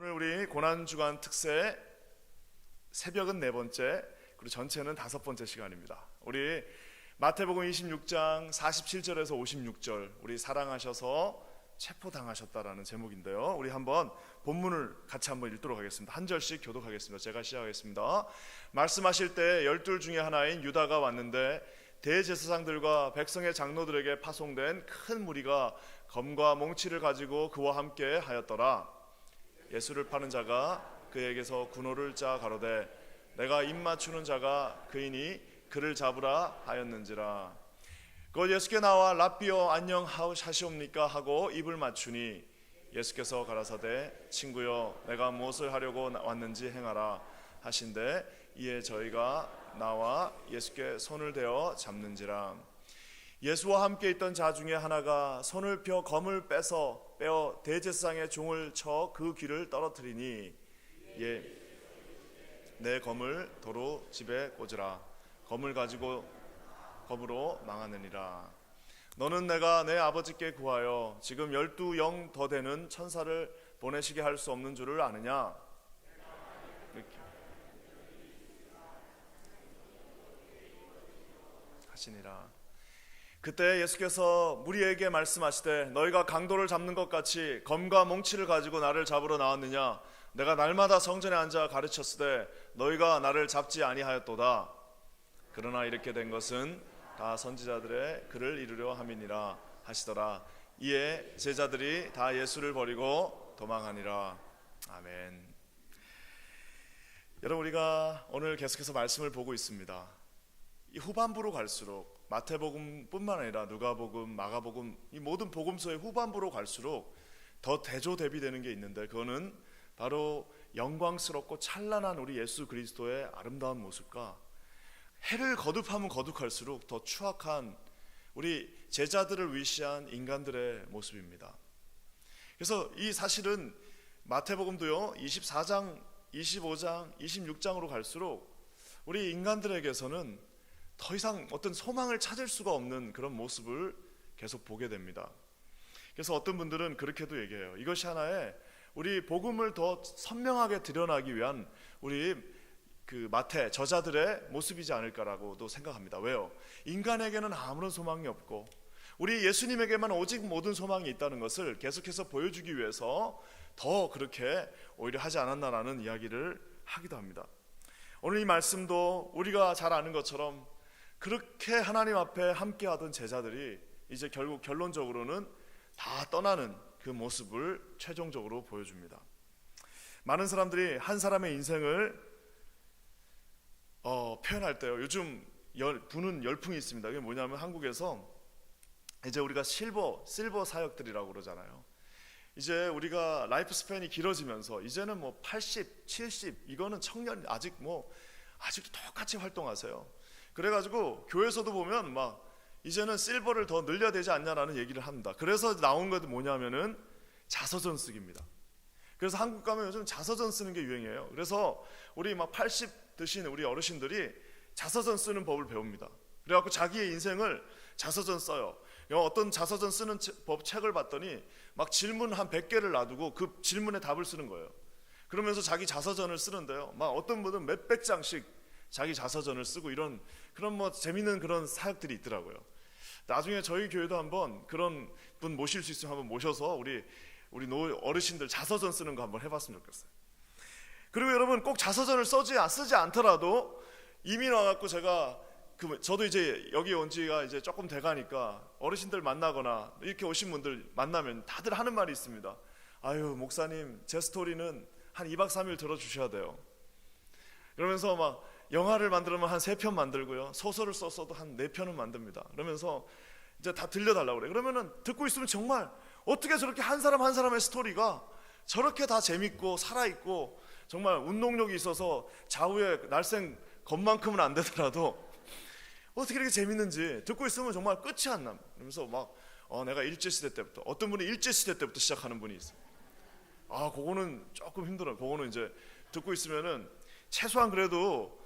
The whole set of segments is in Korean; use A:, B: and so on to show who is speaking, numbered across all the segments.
A: 오늘 우리 고난주간 특세 새벽은 네 번째, 그리고 전체는 다섯 번째 시간입니다. 우리 마태복음 26장 47절에서 56절, 우리 사랑하셔서 체포당하셨다라는 제목인데요. 우리 한번 본문을 같이 한번 읽도록 하겠습니다. 한 절씩 교독하겠습니다. 제가 시작하겠습니다. 말씀하실 때 12 중에 하나인 유다가 왔는데 대제사장들과 백성의 장로들에게 파송된 큰 무리가 검과 몽치를 가지고 그와 함께 하였더라. 예수를 파는 자가 그에게서 군호를 짜 가로되 내가 입 맞추는 자가 그이니 그를 잡으라 하였는지라. 곧 예수께 나와 랍비여 안녕하시옵니까 하고 입을 맞추니 예수께서 가라사대 친구여 내가 무엇을 하려고 왔는지 행하라 하신대 이에 저희가 나와 예수께 손을 대어 잡는지라. 예수와 함께 있던 자 중에 하나가 손을 펴 검을 빼어 대제사장의 종을 쳐 그 귀를 떨어뜨리니 내 검을 도로 집에 꽂으라. 검을 가지고 검으로 망하느니라. 너는 내가 내 아버지께 구하여 지금 12영 더 되는 천사를 보내시게 할 수 없는 줄을 아느냐? 하시니라. 그때 예수께서 무리에게 말씀하시되 너희가 강도를 잡는 것 같이 검과 몽치를 가지고 나를 잡으러 나왔느냐? 내가 날마다 성전에 앉아 가르쳤으되 너희가 나를 잡지 아니하였도다. 그러나 이렇게 된 것은 다 선지자들의 글을 이루려 함이니라 하시더라. 이에 제자들이 다 예수를 버리고 도망하니라. 아멘. 여러분, 우리가 오늘 계속해서 말씀을 보고 있습니다. 이 후반부로 갈수록 마태복음뿐만 아니라 누가복음, 마가복음, 이 모든 복음서의 후반부로 갈수록 더 대조대비되는 게 있는데, 그거는 바로 영광스럽고 찬란한 우리 예수 그리스도의 아름다운 모습과 해를 거듭하면 거듭할수록 더 추악한 우리 제자들을 위시한 인간들의 모습입니다. 그래서 이 사실은 마태복음도요 24장, 25장, 26장으로 갈수록 우리 인간들에게서는 더 이상 어떤 소망을 찾을 수가 없는 그런 모습을 계속 보게 됩니다. 그래서 어떤 분들은 그렇게도 얘기해요. 이것이 하나의 우리 복음을 더 선명하게 드러나기 위한 우리 그 마태 저자들의 모습이지 않을까라고도 생각합니다. 왜요? 인간에게는 아무런 소망이 없고 우리 예수님에게만 오직 모든 소망이 있다는 것을 계속해서 보여주기 위해서 더 그렇게 오히려 하지 않았나라는 이야기를 하기도 합니다. 오늘 이 말씀도 우리가 잘 아는 것처럼 그렇게 하나님 앞에 함께하던 제자들이 이제 결국 결론적으로는 다 떠나는 그 모습을 최종적으로 보여줍니다. 많은 사람들이 한 사람의 인생을 표현할 때요, 요즘 부는 열풍이 있습니다. 그게 뭐냐면 한국에서 이제 우리가 실버 사역들이라고 그러잖아요. 이제 우리가 라이프 스팬이 길어지면서 이제는 뭐 80, 70 이거는 청년 아직도 똑같이 활동하세요. 그래가지고 교회에서도 보면 막 이제는 실버를 더 늘려야 되지 않냐라는 얘기를 합니다. 그래서 나온 것도 뭐냐면은 자서전 쓰기입니다. 그래서 한국 가면 요즘 자서전 쓰는 게 유행이에요. 그래서 우리 막 80 드신 우리 어르신들이 자서전 쓰는 법을 배웁니다. 그래갖고 자기의 인생을 자서전 써요. 어떤 자서전 쓰는 법 책을 봤더니 막 질문 한 100개를 놔두고 그 질문에 답을 쓰는 거예요. 그러면서 자기 자서전을 쓰는데요, 막 어떤 분은 몇백 장씩 자기 자서전을 쓰고 이런 그런 뭐 재밌는 그런 사역들이 있더라고요. 나중에 저희 교회도 한번 그런 분 모실 수 있으면 한번 모셔서 우리 어르신들 자서전 쓰는 거 한번 해봤으면 좋겠어요. 그리고 여러분, 꼭 자서전을 쓰지 않더라도 이민 와갖고 저도 이제 여기 온 지가 이제 조금 돼가니까 어르신들 만나거나 이렇게 오신 분들 만나면 다들 하는 말이 있습니다. 아유, 목사님, 제 스토리는 한 2박 3일 들어주셔야 돼요. 그러면서 막 영화를 만들면 한 3편 만들고요, 소설을 썼어도 한 4편은 만듭니다. 그러면서 이제 다 들려달라고 그래요. 그러면은 듣고 있으면 정말 어떻게 저렇게 한 사람 한 사람의 스토리가 저렇게 다 재밌고 살아있고 정말 운동력이 있어서 좌우에 날쌘 것만큼은 안 되더라도 어떻게 이렇게 재밌는지 듣고 있으면 정말 끝이 안 납니다. 그러면서 막 내가 일제시대 때부터, 어떤 분이 일제시대 때부터 시작하는 분이 있어요. 그거는 조금 힘들어요. 그거는 이제 듣고 있으면은 최소한 그래도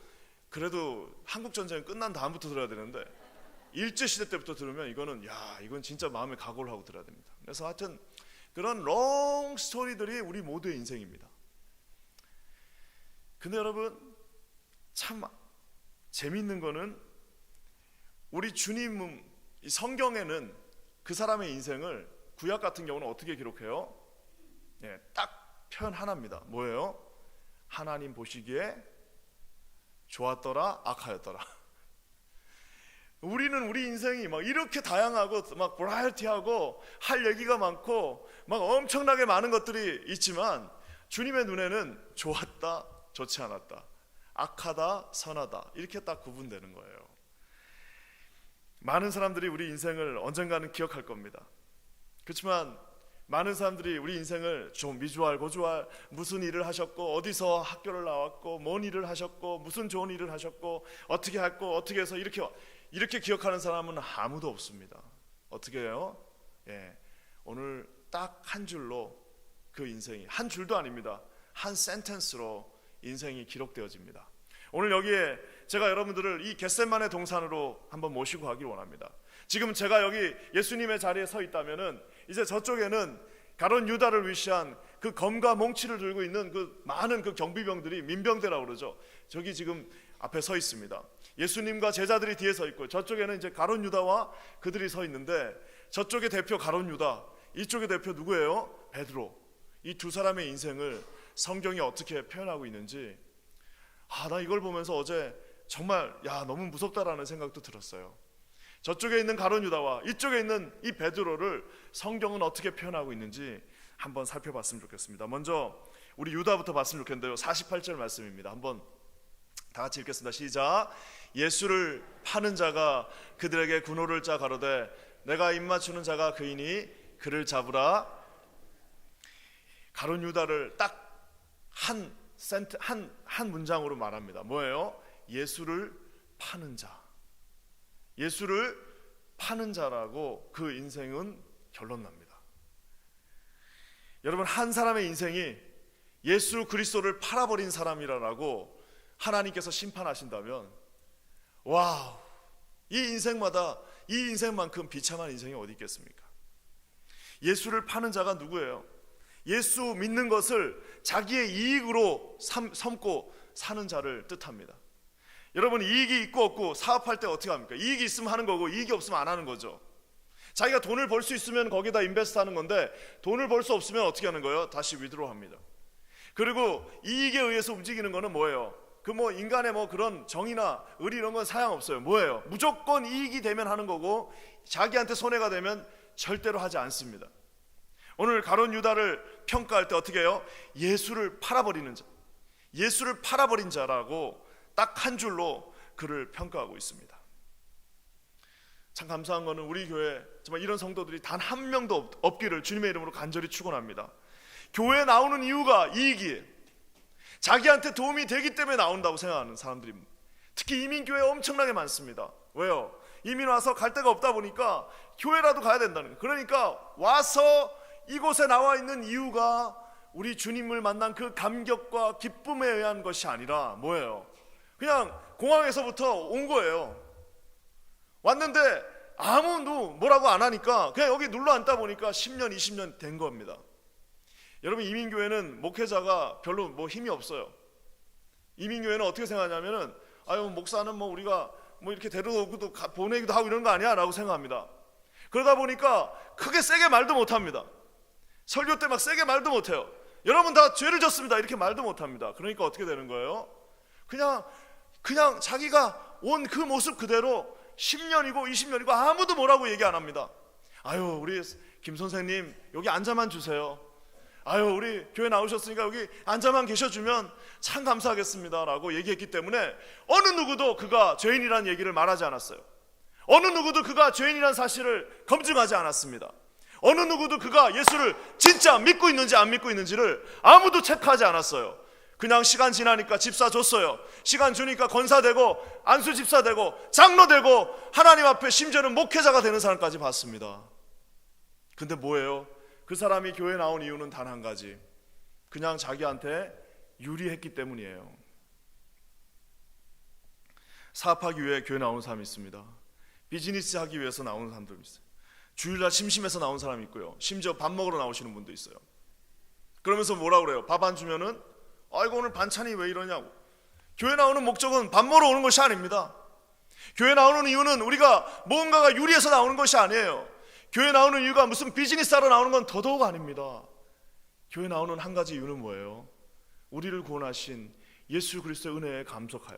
A: 한국전쟁 끝난 다음부터 들어야 되는데 일제시대 때부터 들으면 이건 진짜 마음에 각오를 하고 들어야 됩니다. 그래서 하여튼 그런 롱 스토리들이 우리 모두의 인생입니다. 근데 여러분 참 재미있는 거는 우리 주님 이 성경에는 그 사람의 인생을 구약 같은 경우는 어떻게 기록해요? 딱 표현 하나입니다. 뭐예요? 하나님 보시기에 좋았더라, 악하였더라. 우리는 우리 인생이 막 이렇게 다양하고 막 버라이어티하고 할 얘기가 많고 막 엄청나게 많은 것들이 있지만 주님의 눈에는 좋았다, 좋지 않았다, 악하다, 선하다 이렇게 딱 구분되는 거예요. 많은 사람들이 우리 인생을 언젠가는 기억할 겁니다. 그렇지만 많은 사람들이 우리 인생을 좀 미주알 고주알 무슨 일을 하셨고 어디서 학교를 나왔고 뭔 일을 하셨고 무슨 좋은 일을 하셨고 어떻게 했고 어떻게 해서 이렇게 기억하는 사람은 아무도 없습니다. 어떻게 해요? 오늘 딱 한 줄로 그 인생이, 한 줄도 아닙니다, 한 센텐스로 인생이 기록되어집니다. 오늘 여기에 제가 여러분들을 이 겟세마네 동산으로 한번 모시고 가길 원합니다. 지금 제가 여기 예수님의 자리에 서 있다면은 이제 저쪽에는 가룟 유다를 위시한 그 검과 몽치를 들고 있는 그 많은 그 경비병들이 민병대라고 그러죠. 저기 지금 앞에 서 있습니다. 예수님과 제자들이 뒤에 서 있고 저쪽에는 이제 가룟 유다와 그들이 서 있는데 저쪽의 대표 가룟 유다, 이쪽의 대표 누구예요? 베드로. 이 두 사람의 인생을 성경이 어떻게 표현하고 있는지 나 이걸 보면서 어제 정말 너무 무섭다라는 생각도 들었어요. 저쪽에 있는 가룟 유다와 이쪽에 있는 이 베드로를 성경은 어떻게 표현하고 있는지 한번 살펴봤으면 좋겠습니다. 먼저 우리 유다부터 봤으면 좋겠는데요. 48절 말씀입니다. 한번 다 같이 읽겠습니다. 시작. 예수를 파는 자가 그들에게 군호를 짜 가로되 내가 입맞추는 자가 그이니 그를 잡으라. 가룟 유다를 딱 한 문장으로 말합니다. 뭐예요? 예수를 파는 자. 예수를 파는 자라고 그 인생은 결론납니다. 여러분, 한 사람의 인생이 예수 그리스도를 팔아버린 사람이라고 하나님께서 심판하신다면 와우, 이 인생마다 이 인생만큼 비참한 인생이 어디 있겠습니까? 예수를 파는 자가 누구예요? 예수 믿는 것을 자기의 이익으로 삼고 사는 자를 뜻합니다. 여러분, 이익이 있고 없고 사업할 때 어떻게 합니까? 이익이 있으면 하는 거고 이익이 없으면 안 하는 거죠. 자기가 돈을 벌 수 있으면 거기다 인베스트 하는 건데 돈을 벌 수 없으면 어떻게 하는 거예요? 다시 위드로 합니다. 그리고 이익에 의해서 움직이는 거는 뭐예요? 인간의 그런 정의나 의리 이런 건 사양없어요. 뭐예요? 무조건 이익이 되면 하는 거고 자기한테 손해가 되면 절대로 하지 않습니다. 오늘 가룟 유다를 평가할 때 어떻게 해요? 예수를 팔아버리는 자, 예수를 팔아버린 자라고 딱 한 줄로 그를 평가하고 있습니다. 참 감사한 거는 우리 교회 정말 이런 성도들이 단 한 명도 없기를 주님의 이름으로 간절히 축원합니다. 교회에 나오는 이유가 이익이에요. 자기한테 도움이 되기 때문에 나온다고 생각하는 사람들이 특히 이민교회 엄청나게 많습니다. 왜요? 이민 와서 갈 데가 없다 보니까 교회라도 가야 된다는 거예요. 그러니까 와서 이곳에 나와 있는 이유가 우리 주님을 만난 그 감격과 기쁨에 의한 것이 아니라 뭐예요? 그냥 공항에서부터 온 거예요. 왔는데 아무도 뭐라고 안 하니까 그냥 여기 눌러 앉다 보니까 10년 20년 된 겁니다. 여러분, 이민교회는 목회자가 별로 힘이 없어요. 이민교회는 어떻게 생각하냐면은 목사는 우리가 이렇게 데려오고도 보내기도 하고 이런 거 아니야? 라고 생각합니다. 그러다 보니까 크게 세게 말도 못합니다. 설교 때 막 세게 말도 못해요. 여러분 다 죄를 졌습니다 이렇게 말도 못합니다. 그러니까 어떻게 되는 거예요? 그냥 자기가 온 그 모습 그대로 10년이고 20년이고 아무도 뭐라고 얘기 안 합니다. 우리 김 선생님 여기 앉아만 주세요. 우리 교회 나오셨으니까 여기 앉아만 계셔주면 참 감사하겠습니다 라고 얘기했기 때문에 어느 누구도 그가 죄인이라는 얘기를 말하지 않았어요. 어느 누구도 그가 죄인이라는 사실을 검증하지 않았습니다. 어느 누구도 그가 예수를 진짜 믿고 있는지 안 믿고 있는지를 아무도 체크하지 않았어요. 그냥 시간 지나니까 집사 줬어요. 시간 주니까 권사 되고 안수 집사 되고 장로 되고 하나님 앞에 심지어는 목회자가 되는 사람까지 봤습니다. 근데 뭐예요? 그 사람이 교회에 나온 이유는 단 한 가지, 그냥 자기한테 유리했기 때문이에요. 사업하기 위해 교회 나오는 사람이 있습니다. 비즈니스 하기 위해서 나오는 사람도 있어요. 주일날 심심해서 나온 사람이 있고요. 심지어 밥 먹으러 나오시는 분도 있어요. 그러면서 뭐라 그래요? 밥 안 주면은 아이고 오늘 반찬이 왜 이러냐고. 교회 나오는 목적은 밥 먹으러 오는 것이 아닙니다. 교회 나오는 이유는 우리가 뭔가가 유리해서 나오는 것이 아니에요. 교회 나오는 이유가 무슨 비즈니스 하러 나오는 건 더더욱 아닙니다. 교회 나오는 한 가지 이유는 뭐예요? 우리를 구원하신 예수 그리스도의 은혜에 감격하여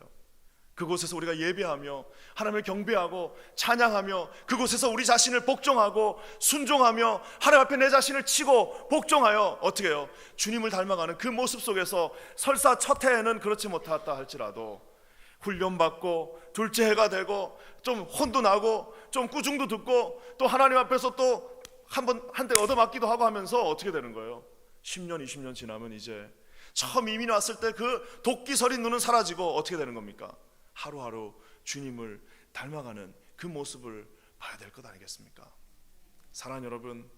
A: 그곳에서 우리가 예배하며 하나님을 경배하고 찬양하며 그곳에서 우리 자신을 복종하고 순종하며 하나님 앞에 내 자신을 치고 복종하여 어떻게 해요? 주님을 닮아가는 그 모습 속에서 설사 첫 해에는 그렇지 못했다 할지라도 훈련받고 둘째 해가 되고 좀 혼도 나고 좀 꾸중도 듣고 또 하나님 앞에서 또 한 대 얻어맞기도 하고 하면서 어떻게 되는 거예요? 10년 20년 지나면 이제 처음 이민 왔을 때 그 도끼 서린 눈은 사라지고 어떻게 되는 겁니까? 하루하루 주님을 닮아가는 그 모습을 봐야 될 것 아니겠습니까? 사랑하는 여러분,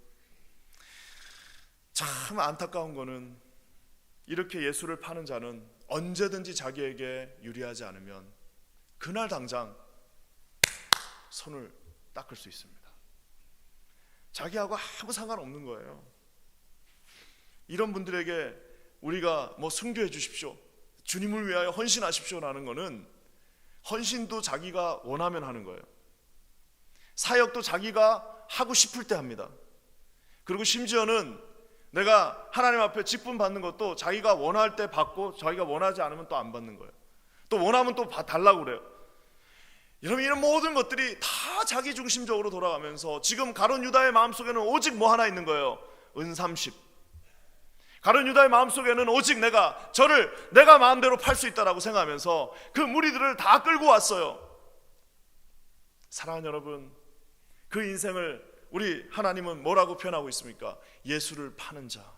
A: 참 안타까운 거는 이렇게 예수를 파는 자는 언제든지 자기에게 유리하지 않으면 그날 당장 손을 닦을 수 있습니다. 자기하고 아무 상관없는 거예요. 이런 분들에게 우리가 뭐 순교해 주십시오, 주님을 위하여 헌신하십시오라는 거는 헌신도 자기가 원하면 하는 거예요. 사역도 자기가 하고 싶을 때 합니다. 그리고 심지어는 내가 하나님 앞에 직분 받는 것도 자기가 원할 때 받고 자기가 원하지 않으면 또 안 받는 거예요. 또 원하면 또 달라고 그래요. 여러분, 이런 모든 것들이 다 자기 중심적으로 돌아가면서 지금 가룟 유다의 마음속에는 오직 뭐 하나 있는 거예요? 은삼십. 가룟 유다의 마음속에는 오직 저를 내가 마음대로 팔 수 있다라고 생각하면서 그 무리들을 다 끌고 왔어요. 사랑하는 여러분, 그 인생을 우리 하나님은 뭐라고 표현하고 있습니까? 예수를 파는 자,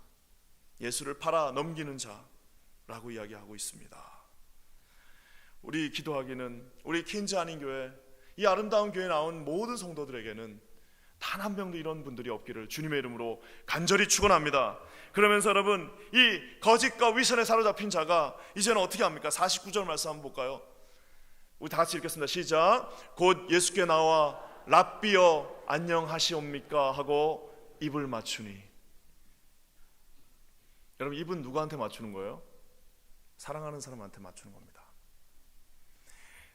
A: 예수를 팔아 넘기는 자라고 이야기하고 있습니다. 우리 기도하기는 우리 퀸즈 아닌 교회, 이 아름다운 교회에 나온 모든 성도들에게는 단 한 명도 이런 분들이 없기를 주님의 이름으로 간절히 축원합니다. 그러면서 여러분, 이 거짓과 위선에 사로잡힌 자가 이제는 어떻게 합니까? 49절 말씀 한번 볼까요? 우리 다 같이 읽겠습니다. 시작. 곧 예수께 나와 랍비여 안녕하시옵니까 하고 입을 맞추니. 여러분, 입은 누구한테 맞추는 거예요? 사랑하는 사람한테 맞추는 겁니다.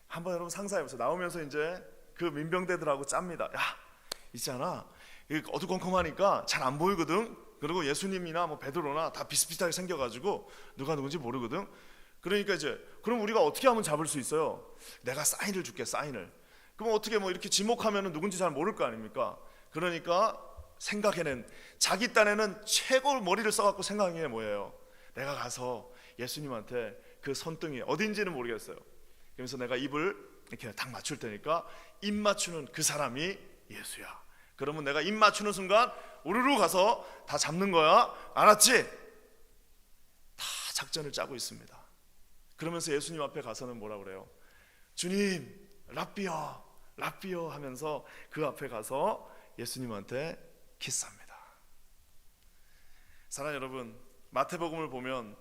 A: 한번 여러분 상상해보세요. 나오면서 이제 그 민병대들하고 짭니다. 야, 있잖아, 어두컴컴하니까 잘 안 보이거든. 그리고 예수님이나 뭐 베드로나 다 비슷비슷하게 생겨가지고 누가 누군지 모르거든. 그러니까 이제 그럼 우리가 어떻게 하면 잡을 수 있어요? 내가 사인을 줄게, 사인을. 그럼 어떻게 뭐 이렇게 지목하면은 누군지 잘 모를 거 아닙니까? 그러니까 생각해낸, 자기 딴에는 최고 머리를 써갖고 생각한 게 뭐예요? 내가 가서 예수님한테 그 손등이 어딘지는 모르겠어요. 그래서 내가 입을 이렇게 딱 맞출 테니까 입 맞추는 그 사람이 예수야. 그러면 내가 입 맞추는 순간 우르르 가서 다 잡는 거야. 알았지? 다 작전을 짜고 있습니다. 그러면서 예수님 앞에 가서는 뭐라 그래요? 주님, 랍비여, 랍비여 하면서 그 앞에 가서 예수님한테 키스합니다. 사랑하는 여러분, 마태복음을 보면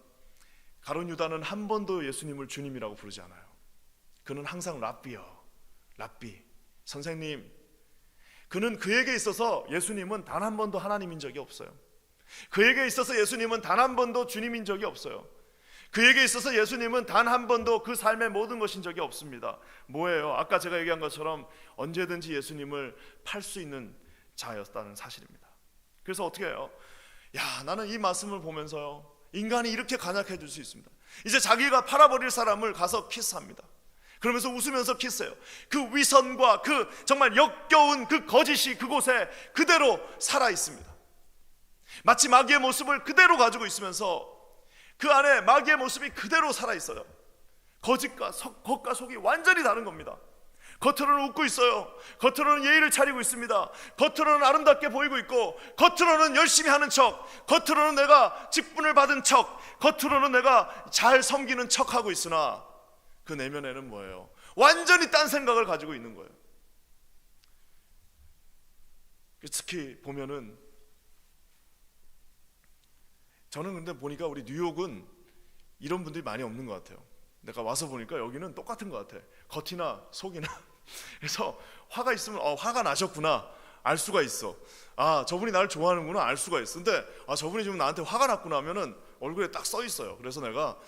A: 가룟 유다는 한 번도 예수님을 주님이라고 부르지 않아요. 그는 항상 랍비여, 랍비, 선생님. 그는 그에게 있어서 예수님은 단 한 번도 하나님인 적이 없어요. 그에게 있어서 예수님은 단 한 번도 주님인 적이 없어요. 그에게 있어서 예수님은 단 한 번도 그 삶의 모든 것인 적이 없습니다. 뭐예요? 아까 제가 얘기한 것처럼 언제든지 예수님을 팔 수 있는 자였다는 사실입니다. 그래서 어떻게 해요? 야, 나는 이 말씀을 보면서요, 인간이 이렇게 간약해질 수 있습니다. 이제 자기가 팔아버릴 사람을 가서 키스합니다. 그러면서 웃으면서 키스해요. 그 위선과 그 정말 역겨운 그 거짓이 그곳에 그대로 살아 있습니다. 마치 마귀의 모습을 그대로 가지고 있으면서 그 안에 마귀의 모습이 그대로 살아 있어요. 거짓과 겉과 속이 완전히 다른 겁니다. 겉으로는 웃고 있어요. 겉으로는 예의를 차리고 있습니다. 겉으로는 아름답게 보이고 있고, 겉으로는 열심히 하는 척, 겉으로는 내가 직분을 받은 척, 겉으로는 내가 잘 섬기는 척하고 있으나 그 내면에는 뭐예요? 완전히 딴 생각을 가지고 있는 거예요. 특히 보면은, 저는 근데 보니까 우리 뉴욕은 이런 분들이 많이 없는 것 같아요. 내가 와서 보니까 여기는 똑같은 것 같아. 겉이나 속이나. 그래서 화가 있으면 화가 나셨구나, 알 수가 있어. 아, 저분이 나를 좋아하는구나 알 수가 있어. 근데 저분이 지금 나한테 화가 났구나 하면은 얼굴에 딱 써 있어요. 그래서 내가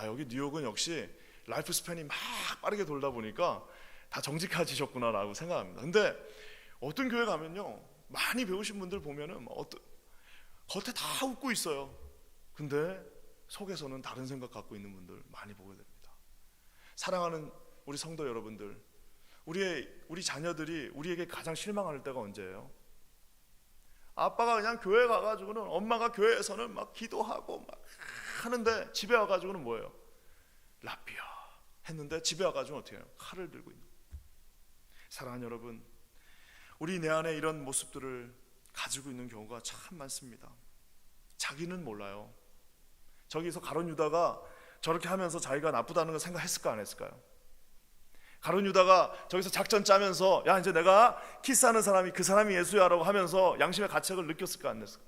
A: 여기 뉴욕은 역시 라이프 스팬이 막 빠르게 돌다 보니까 다 정직해지셨구나라고 생각합니다. 근데 어떤 교회 가면요, 많이 배우신 분들 보면은 겉에 다 웃고 있어요. 근데 속에서는 다른 생각 갖고 있는 분들 많이 보게 됩니다. 사랑하는 우리 성도 여러분들, 우리 자녀들이 우리에게 가장 실망할 때가 언제예요? 아빠가 그냥 교회 가가지고는, 엄마가 교회에서는 막 기도하고 막 하는데 집에 와가지고는 뭐예요? 라삐아 했는데 집에 와가지고는 어떻게 해요? 칼을 들고 있는. 사랑하는 여러분, 우리 내 안에 이런 모습들을 가지고 있는 경우가 참 많습니다. 자기는 몰라요. 저기서 가룟 유다가 저렇게 하면서 자기가 나쁘다는 걸 생각했을까 안 했을까요? 가룟 유다가 저기서 작전 짜면서 야, 이제 내가 키스하는 사람이 그 사람이 예수야라고 하면서 양심의 가책을 느꼈을까 안 했을까?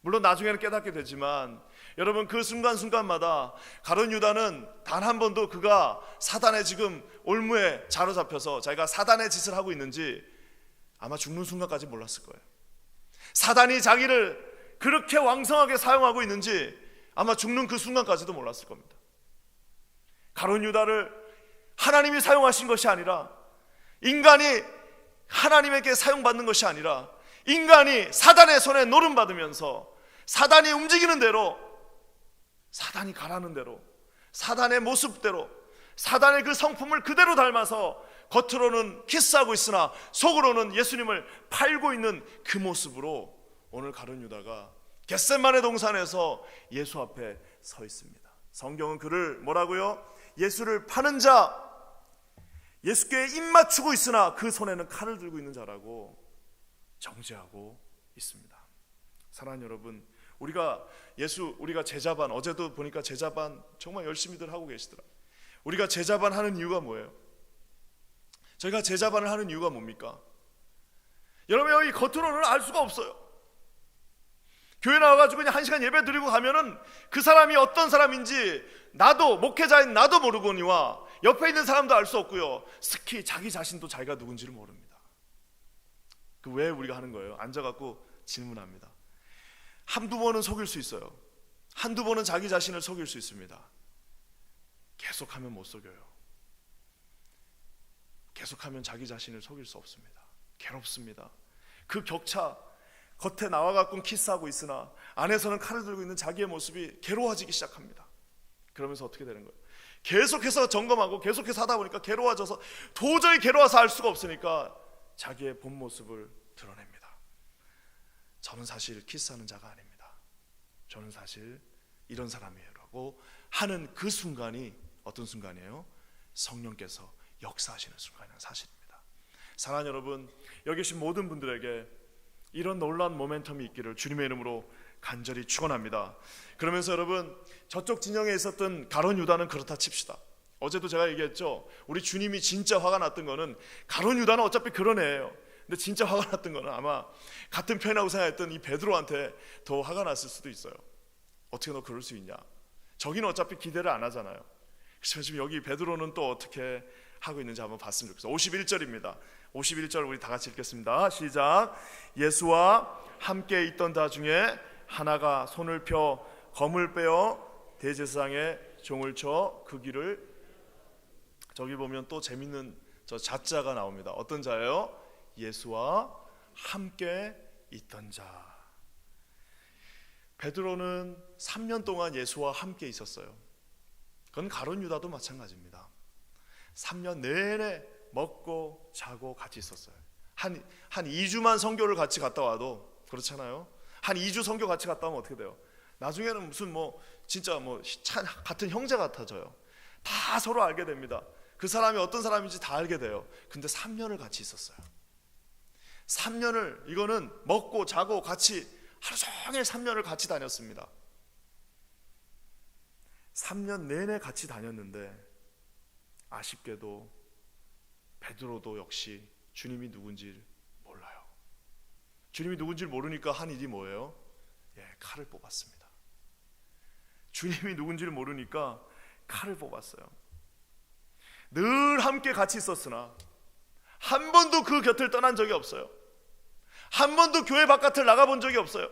A: 물론 나중에는 깨닫게 되지만, 여러분, 그 순간순간마다 가룟 유다는 단 한 번도 그가 사단의 지금 올무에 자로잡혀서 자기가 사단의 짓을 하고 있는지 아마 죽는 순간까지 몰랐을 거예요. 사단이 자기를 그렇게 왕성하게 사용하고 있는지 아마 죽는 그 순간까지도 몰랐을 겁니다. 가룟 유다를 하나님이 사용하신 것이 아니라, 인간이 하나님에게 사용받는 것이 아니라, 인간이 사단의 손에 노름받으면서 사단이 움직이는 대로, 사단이 가라는 대로, 사단의 모습대로, 사단의 그 성품을 그대로 닮아서 겉으로는 키스하고 있으나 속으로는 예수님을 팔고 있는 그 모습으로 오늘 가룟 유다가 겟세마네 동산에서 예수 앞에 서 있습니다. 성경은 그를 뭐라고요? 예수를 파는 자, 예수께 입 맞추고 있으나 그 손에는 칼을 들고 있는 자라고 정죄하고 있습니다. 사랑하는 여러분, 우리가 제자반, 어제도 보니까 제자반 정말 열심히들 하고 계시더라고요. 우리가 제자반 하는 이유가 뭐예요? 저희가 제자반을 하는 이유가 뭡니까? 여러분, 여기 겉으로는 알 수가 없어요. 교회 나와가지고 그냥 1시간 예배 드리고 가면은 그 사람이 어떤 사람인지 나도, 목회자인 나도 모르거니와 옆에 있는 사람도 알 수 없고요, 특히 자기 자신도 자기가 누군지를 모릅니다. 그 왜 우리가 하는 거예요? 앉아갖고 질문합니다. 한두 번은 속일 수 있어요. 한두 번은 자기 자신을 속일 수 있습니다. 계속하면 못 속여요. 계속하면 자기 자신을 속일 수 없습니다. 괴롭습니다. 그 격차, 겉에 나와갖고는 키스하고 있으나 안에서는 칼을 들고 있는 자기의 모습이 괴로워지기 시작합니다. 그러면서 어떻게 되는 거예요? 계속해서 점검하고 계속해서 하다 보니까 괴로워져서 도저히 괴로워서 알 수가 없으니까 자기의 본 모습을 드러냅니다. 저는 사실 키스하는 자가 아닙니다. 저는 사실 이런 사람이에요 라고 하는 그 순간이 어떤 순간이에요? 성령께서 역사하시는 순간이라는 사실입니다. 사랑하는 여러분, 여기 계신 모든 분들에게 이런 놀라운 모멘텀이 있기를 주님의 이름으로 간절히 축원합니다. 그러면서 여러분, 저쪽 진영에 있었던 가룟 유다는 그렇다 칩시다. 어제도 제가 얘기했죠. 우리 주님이 진짜 화가 났던 거는, 가룟 유다는 어차피 그런 애예요. 근데 진짜 화가 났던 거는 아마 같은 편이라고 생각했던 이 베드로한테 더 화가 났을 수도 있어요. 어떻게 너 그럴 수 있냐? 저기는 어차피 기대를 안 하잖아요. 그래서 지금 여기 베드로는 또 어떻게 하고 있는지 한번 봤으면 좋겠어요. 51절입니다. 51절 우리 다 같이 읽겠습니다. 시작. 예수와 함께 있던 자 중에 하나가 손을 펴 검을 빼어 대제사장의 종을 쳐 그 길을, 저기 보면 또 재밌는 저 자자가 나옵니다. 어떤 자예요? 예수와 함께 있던 자. 베드로는 3년 동안 예수와 함께 있었어요. 그건 가룟 유다도 마찬가지입니다. 3년 내내 먹고 자고 같이 있었어요. 한 2주만 선교를 같이 갔다 와도 그렇잖아요. 한 2주 선교 같이 갔다 오면 어떻게 돼요? 나중에는 무슨 진짜 같은 형제 같아져요. 다 서로 알게 됩니다. 그 사람이 어떤 사람인지 다 알게 돼요. 근데 3년을 같이 있었어요. 3년을, 이거는 먹고 자고 같이 하루 종일 3년을 같이 다녔습니다. 3년 내내 같이 다녔는데 아쉽게도 베드로도 역시 주님이 누군지 몰라요. 주님이 누군지 모르니까 한 일이 뭐예요? 칼을 뽑았습니다. 주님이 누군지를 모르니까 칼을 뽑았어요. 늘 함께 같이 있었으나 한 번도 그 곁을 떠난 적이 없어요. 한 번도 교회 바깥을 나가본 적이 없어요.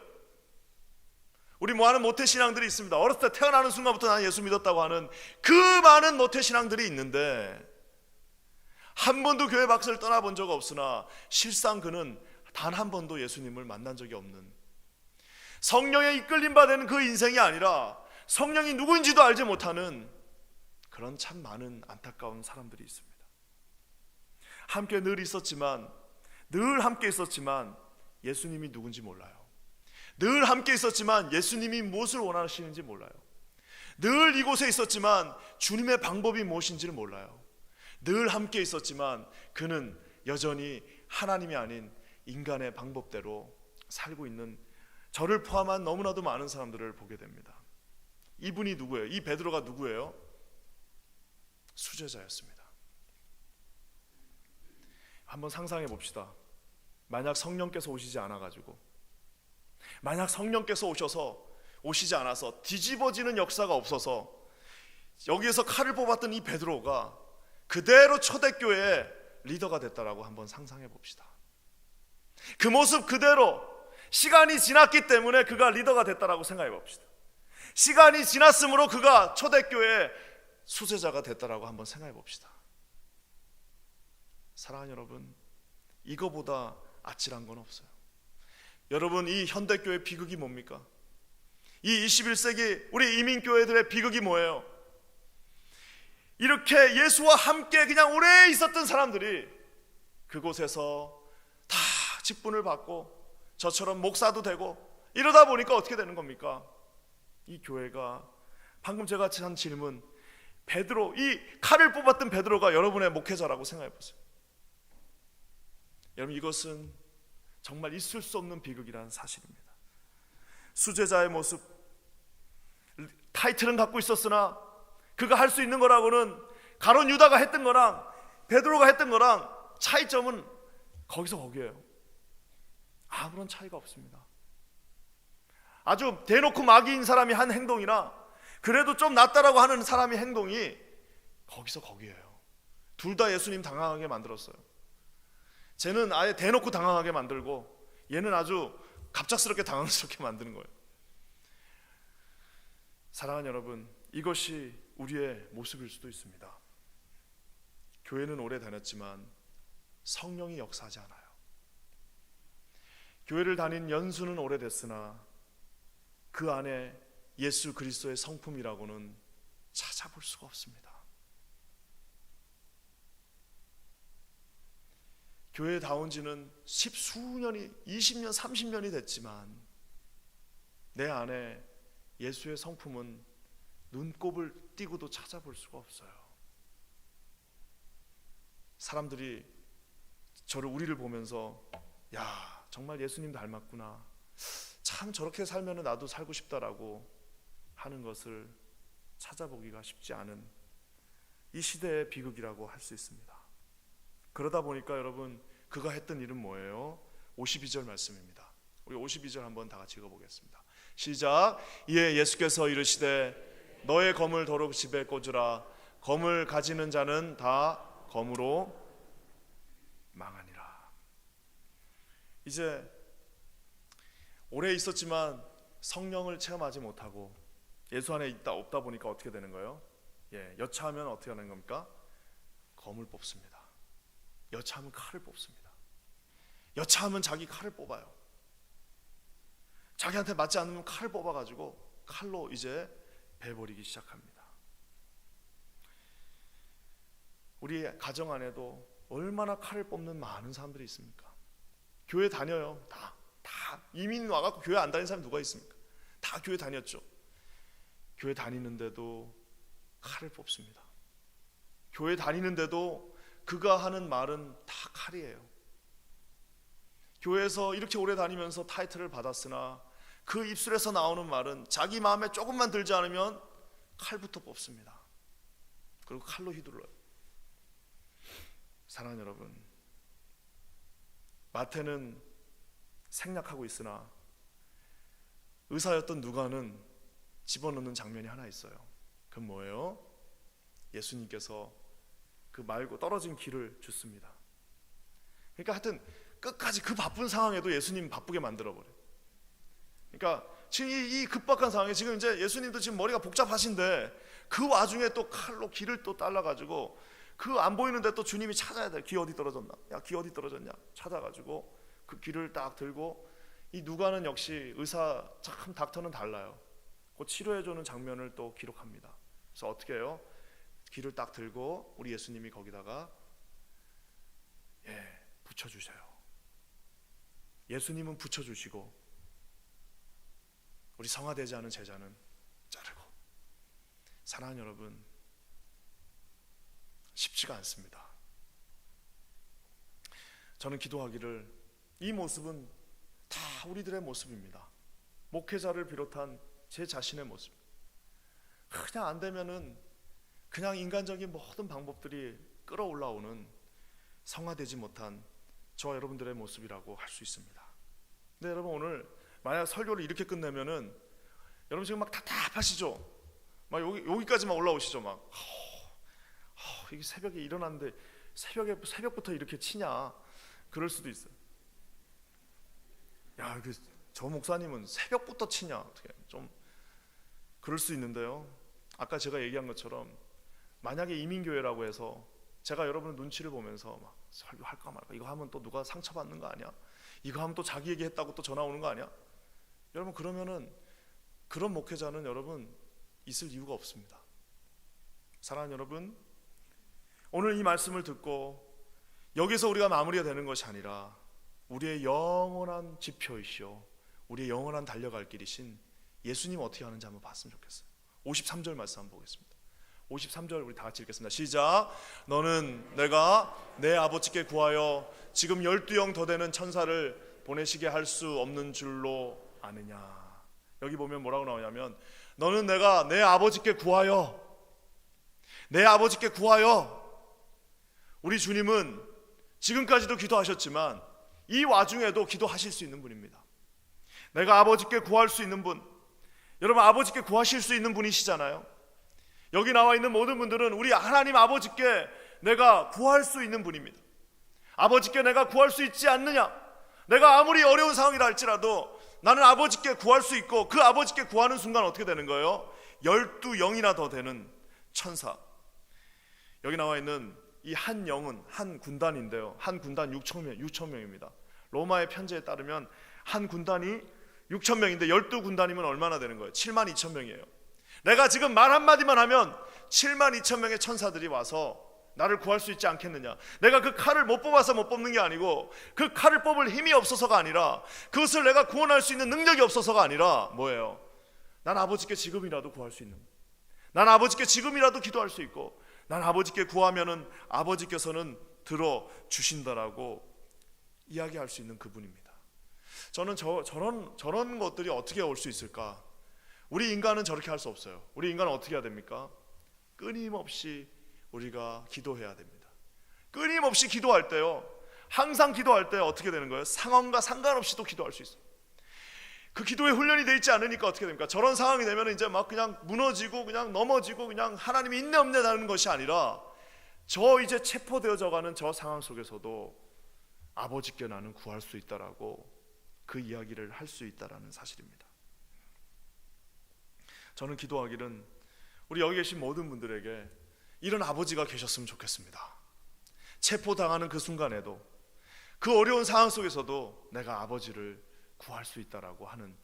A: 우리 많은 모태신앙들이 있습니다. 어렸을 때 태어나는 순간부터 나는 예수 믿었다고 하는 그 많은 모태신앙들이 있는데 한 번도 교회 밖을 떠나본 적 없으나 실상 그는 단 한 번도 예수님을 만난 적이 없는, 성령에 이끌림 받은 그 인생이 아니라 성령이 누구인지도 알지 못하는 그런 참 많은 안타까운 사람들이 있습니다. 함께 늘 함께 있었지만 예수님이 누군지 몰라요. 늘 함께 있었지만 예수님이 무엇을 원하시는지 몰라요. 늘 이곳에 있었지만 주님의 방법이 무엇인지를 몰라요. 늘 함께 있었지만 그는 여전히 하나님이 아닌 인간의 방법대로 살고 있는 저를 포함한 너무나도 많은 사람들을 보게 됩니다. 이분이 누구예요? 이 베드로가 누구예요? 수제자였습니다. 한번 상상해 봅시다. 만약 성령께서 오시지 않아가지고, 만약 성령께서 오시지 않아서 뒤집어지는 역사가 없어서 여기에서 칼을 뽑았던 이 베드로가 그대로 초대교회의 리더가 됐다라고 한번 상상해 봅시다. 그 모습 그대로 시간이 지났기 때문에 그가 리더가 됐다라고 생각해 봅시다. 시간이 지났으므로 그가 초대교회의 수제자가 됐다라고 한번 생각해 봅시다. 사랑하는 여러분, 이거보다 아찔한 건 없어요. 여러분, 이 현대교회 비극이 뭡니까? 이 21세기 우리 이민교회들의 비극이 뭐예요? 이렇게 예수와 함께 그냥 오래 있었던 사람들이 그곳에서 다 직분을 받고 저처럼 목사도 되고 이러다 보니까 어떻게 되는 겁니까? 이 교회가, 방금 제가 한 질문, 베드로, 이 칼을 뽑았던 베드로가 여러분의 목회자라고 생각해 보세요. 여러분, 이것은 정말 있을 수 없는 비극이라는 사실입니다. 수제자의 모습, 타이틀은 갖고 있었으나 그가 할 수 있는 거라고는 가룟 유다가 했던 거랑 베드로가 했던 거랑 차이점은 거기서 거기에요. 아무런 차이가 없습니다. 아주 대놓고 마귀인 사람이 한 행동이나 그래도 좀 낫다라고 하는 사람의 행동이 거기서 거기에요. 둘 다 예수님 당황하게 만들었어요. 쟤는 아예 대놓고 당황하게 만들고 얘는 아주 갑작스럽게 당황스럽게 만드는 거예요. 사랑하는 여러분, 이것이 우리의 모습일 수도 있습니다. 교회는 오래 다녔지만 성령이 역사하지 않아요. 교회를 다닌 연수는 오래됐으나 그 안에 예수 그리스도의 성품이라고는 찾아볼 수가 없습니다. 교회에 나온 지는 십수년이, 20년, 30년이 됐지만 내 안에 예수의 성품은 눈곱을 띄고도 찾아볼 수가 없어요. 사람들이 우리를 보면서 야, 정말 예수님 닮았구나, 참 저렇게 살면 나도 살고 싶다라고 하는 것을 찾아보기가 쉽지 않은 이 시대의 비극이라고 할 수 있습니다. 그러다 보니까 여러분, 그가 했던 일은 뭐예요? 52절 말씀입니다. 우리 52절 한번 다 같이 읽어보겠습니다. 시작. 이에 예수께서 이르시되 너의 검을 도로 집에 꽂으라. 검을 가지는 자는 다 검으로 망하니라. 이제 오래 있었지만 성령을 체험하지 못하고 예수 안에 없다 보니까 어떻게 되는 거예요? 여차하면 어떻게 하는 겁니까? 검을 뽑습니다. 여차하면 칼을 뽑습니다. 여차하면 자기 칼을 뽑아요. 자기한테 맞지 않으면 칼을 뽑아가지고 칼로 이제 베버리기 시작합니다. 우리 가정 안에도 얼마나 칼을 뽑는 많은 사람들이 있습니까? 교회 다녀요. 다 이민 와갖고 교회 안 다니는 사람 누가 있습니까? 다 교회 다녔죠. 교회 다니는데도 칼을 뽑습니다. 교회 다니는데도 그가 하는 말은 다 칼이에요. 교회에서 이렇게 오래 다니면서 타이틀을 받았으나 그 입술에서 나오는 말은 자기 마음에 조금만 들지 않으면 칼부터 뽑습니다. 그리고 칼로 휘둘러요. 사랑하는 여러분, 마태는 생략하고 있으나 의사였던 누가는 집어넣는 장면이 하나 있어요. 그건 뭐예요? 예수님께서 그 말고 떨어진 길을 줍습니다. 그러니까 하여튼 끝까지 그 바쁜 상황에도 예수님 바쁘게 만들어버려요. 그러니까 지금 이 급박한 상황에 지금 이제 예수님도 지금 머리가 복잡하신데 그 와중에 또 칼로 귀를 또 잘라가지고 그 안 보이는데 또 주님이 찾아야 돼. 귀 어디 떨어졌나? 야, 귀 어디 떨어졌냐? 찾아가지고 그 귀를 딱 들고, 이 누가는 역시 의사 참 닥터는 달라요. 그 치료해주는 장면을 또 기록합니다. 그래서 어떻게 해요? 귀를 딱 들고 우리 예수님이 거기다가 붙여주세요. 예수님은 붙여주시고 우리 성화되지 않은 제자는 자르고. 사랑하는 여러분, 쉽지가 않습니다. 저는 기도하기를, 이 모습은 다 우리들의 모습입니다. 목회자를 비롯한 제 자신의 모습. 그냥 안 되면은 그냥 인간적인 모든 방법들이 끌어올라오는 성화되지 못한 저와 여러분들의 모습이라고 할 수 있습니다. 근데 여러분, 오늘 만약 설교를 이렇게 끝내면은 여러분 지금 막 답답하시죠? 막 여기까지만 올라오시죠? 막 이게 새벽에 일어났는데 새벽부터 이렇게 치냐? 그럴 수도 있어요. 야, 저 목사님은 새벽부터 치냐? 어떻게 좀 그럴 수 있는데요. 아까 제가 얘기한 것처럼 만약에 이민교회라고 해서 제가 여러분의 눈치를 보면서 막 설교할까 말까, 이거 하면 또 누가 상처받는 거 아니야? 이거 하면 또 자기 얘기했다고 또 전화 오는 거 아니야? 여러분, 그러면은 그런 목회자는 여러분 있을 이유가 없습니다. 사랑하는 여러분, 오늘 이 말씀을 듣고 여기서 우리가 마무리가 되는 것이 아니라 우리의 영원한 지표이시오, 우리의 영원한 달려갈 길이신 예수님 어떻게 하는지 한번 봤으면 좋겠어요. 53절 말씀 한번 보겠습니다. 53절 우리 다 같이 읽겠습니다. 시작. 너는 내가 내 아버지께 구하여 지금 12영 더 되는 천사를 보내시게 할 수 없는 줄로 아느냐. 여기 보면 뭐라고 나오냐면, 너는 내가 내 아버지께 구하여, 내 아버지께 구하여. 우리 주님은 지금까지도 기도하셨지만 이 와중에도 기도하실 수 있는 분입니다. 내가 아버지께 구할 수 있는 분, 여러분 아버지께 구하실 수 있는 분이시잖아요. 여기 나와 있는 모든 분들은 우리 하나님 아버지께 내가 구할 수 있는 분입니다. 아버지께 내가 구할 수 있지 않느냐? 내가 아무리 어려운 상황이라 할지라도 나는 아버지께 구할 수 있고, 그 아버지께 구하는 순간 어떻게 되는 거예요? 12영이나 더 되는 천사. 여기 나와 있는 이 한 영은 한 군단인데요, 한 군단 6,000명입니다. 로마의 편지에 따르면 한 군단이 6,000명인데 12군단이면 얼마나 되는 거예요? 72,000명이에요. 내가 지금 말 한마디만 하면 72,000명의 천사들이 와서 나를 구할 수 있지 않겠느냐. 내가 그 칼을 못 뽑아서 못 뽑는 게 아니고, 그 칼을 뽑을 힘이 없어서가 아니라, 그것을 내가 구원할 수 있는 능력이 없어서가 아니라 뭐예요? 난 아버지께 지금이라도 구할 수 있는, 난 아버지께 지금이라도 기도할 수 있고, 난 아버지께 구하면은 아버지께서는 들어주신다라고 이야기할 수 있는 그분입니다. 저는 저런 것들이 어떻게 올 수 있을까? 우리 인간은 저렇게 할 수 없어요. 우리 인간은 어떻게 해야 됩니까? 끊임없이 우리가 기도해야 됩니다. 끊임없이 기도할 때요, 항상 기도할 때 어떻게 되는 거예요? 상황과 상관없이도 기도할 수 있어요. 그 기도에 훈련이 되어 있지 않으니까 어떻게 됩니까? 저런 상황이 되면 이제 막 그냥 무너지고 그냥 넘어지고 그냥 하나님이 있네 없네 하는 것이 아니라, 저 이제 체포되어져 가는 저 상황 속에서도 아버지께 나는 구할 수 있다라고 그 이야기를 할 수 있다라는 사실입니다. 저는 기도하기는 우리 여기 계신 모든 분들에게 이런 아버지가 계셨으면 좋겠습니다. 체포당하는 그 순간에도, 그 어려운 상황 속에서도 내가 아버지를 구할 수 있다라고 하는,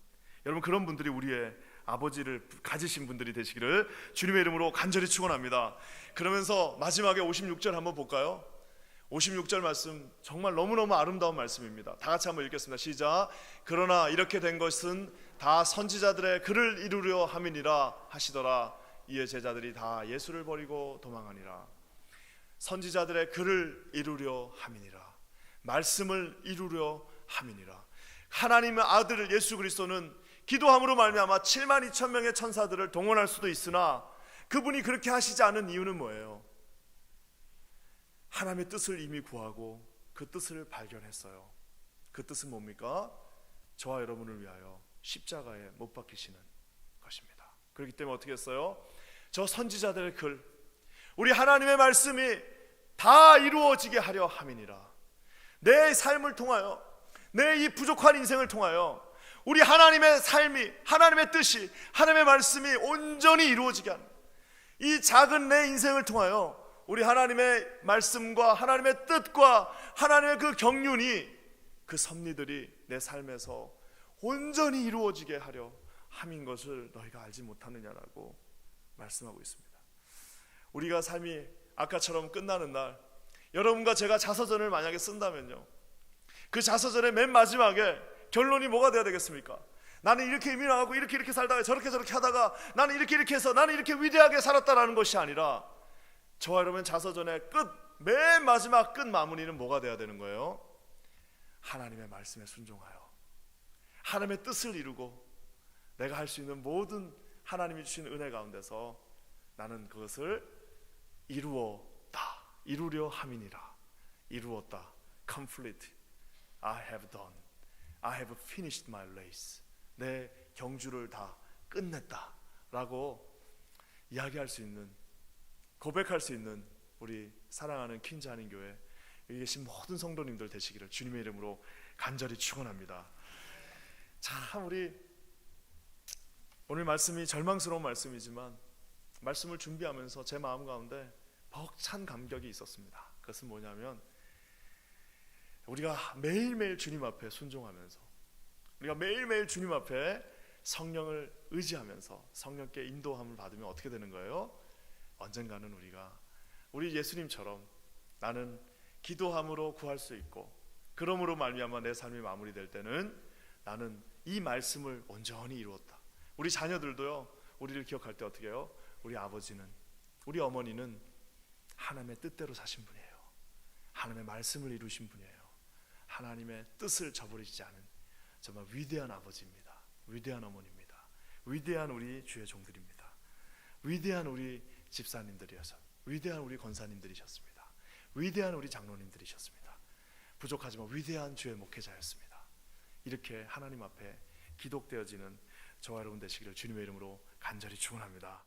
A: 여러분 그런 분들이 우리의 아버지를 가지신 분들이 되시기를 주님의 이름으로 간절히 축원합니다. 그러면서 마지막에 56절 한번 볼까요? 56절 말씀 정말 너무너무 아름다운 말씀입니다. 다 같이 한번 읽겠습니다. 시작. 그러나 이렇게 된 것은 다 선지자들의 글을 이루려 함이니라 하시더라. 이에 제자들이 다 예수를 버리고 도망하니라. 선지자들의 글을 이루려 함이니라, 말씀을 이루려 함이니라. 하나님의 아들 예수 그리스도는 기도함으로 말미암아 72,000명의 천사들을 동원할 수도 있으나, 그분이 그렇게 하시지 않은 이유는 뭐예요? 하나님의 뜻을 이미 구하고 그 뜻을 발견했어요. 그 뜻은 뭡니까? 저와 여러분을 위하여 십자가에 못 박히시는 것입니다. 그렇기 때문에 어떻게 했어요? 저 선지자들의 글, 우리 하나님의 말씀이 다 이루어지게 하려 함이니라. 내 삶을 통하여, 내 이 부족한 인생을 통하여 우리 하나님의 삶이, 하나님의 뜻이, 하나님의 말씀이 온전히 이루어지게 하는, 이 작은 내 인생을 통하여 우리 하나님의 말씀과 하나님의 뜻과 하나님의 그 경륜이, 그 섭리들이 내 삶에서 온전히 이루어지게 하려 함인 것을 너희가 알지 못하느냐라고 말씀하고 있습니다. 우리가 삶이 아까처럼 끝나는 날, 여러분과 제가 자서전을 만약에 쓴다면요, 그 자서전의 맨 마지막에 결론이 뭐가 돼야 되겠습니까? 나는 이렇게 이민하고 이렇게 살다가 저렇게 하다가 나는 이렇게 해서 나는 이렇게 위대하게 살았다라는 것이 아니라, 저와 여러분 자서전의 맨 마지막 끝 마무리는 뭐가 돼야 되는 거예요? 하나님의 말씀에 순종하여 하나님의 뜻을 이루고 내가 할 수 있는 모든 하나님이 주신 은혜 가운데서 나는 그것을 이루려 함이니라. 이루었다. complete. I have done. I have finished my race. 내 경주를 다 끝냈다 라고 이야기할 수 있는, 고백할 수 있는 우리 사랑하는 퀸즈 한인교회 여기 계신 모든 성도님들 되시기를 주님의 이름으로 간절히 축원합니다. 참, 우리 오늘 말씀이 절망스러운 말씀이지만 말씀을 준비하면서 제 마음 가운데 벅찬 감격이 있었습니다. 그것은 뭐냐면, 우리가 매일매일 주님 앞에 순종하면서, 우리가 매일매일 주님 앞에 성령을 의지하면서 성령께 인도함을 받으면 어떻게 되는 거예요? 언젠가는 우리 예수님처럼 나는 기도함으로 구할 수 있고, 그러므로 말미암아 내 삶이 마무리될 때는 나는 이 말씀을 온전히 이루었다. 우리 자녀들도요, 우리를 기억할 때 어떻게 해요? 우리 아버지는, 우리 어머니는 하나님의 뜻대로 사신 분이에요. 하나님의 말씀을 이루신 분이에요. 하나님의 뜻을 저버리지 않은 정말 위대한 아버지입니다. 위대한 어머니입니다. 위대한 우리 주의 종들입니다. 위대한 우리 집사님들이어서, 위대한 우리 권사님들이셨습니다. 위대한 우리 장로님들이셨습니다. 부족하지만 위대한 주의 목회자였습니다. 이렇게 하나님 앞에 기록되어지는 저와 여러분 되시기를 주님의 이름으로 간절히 축원합니다.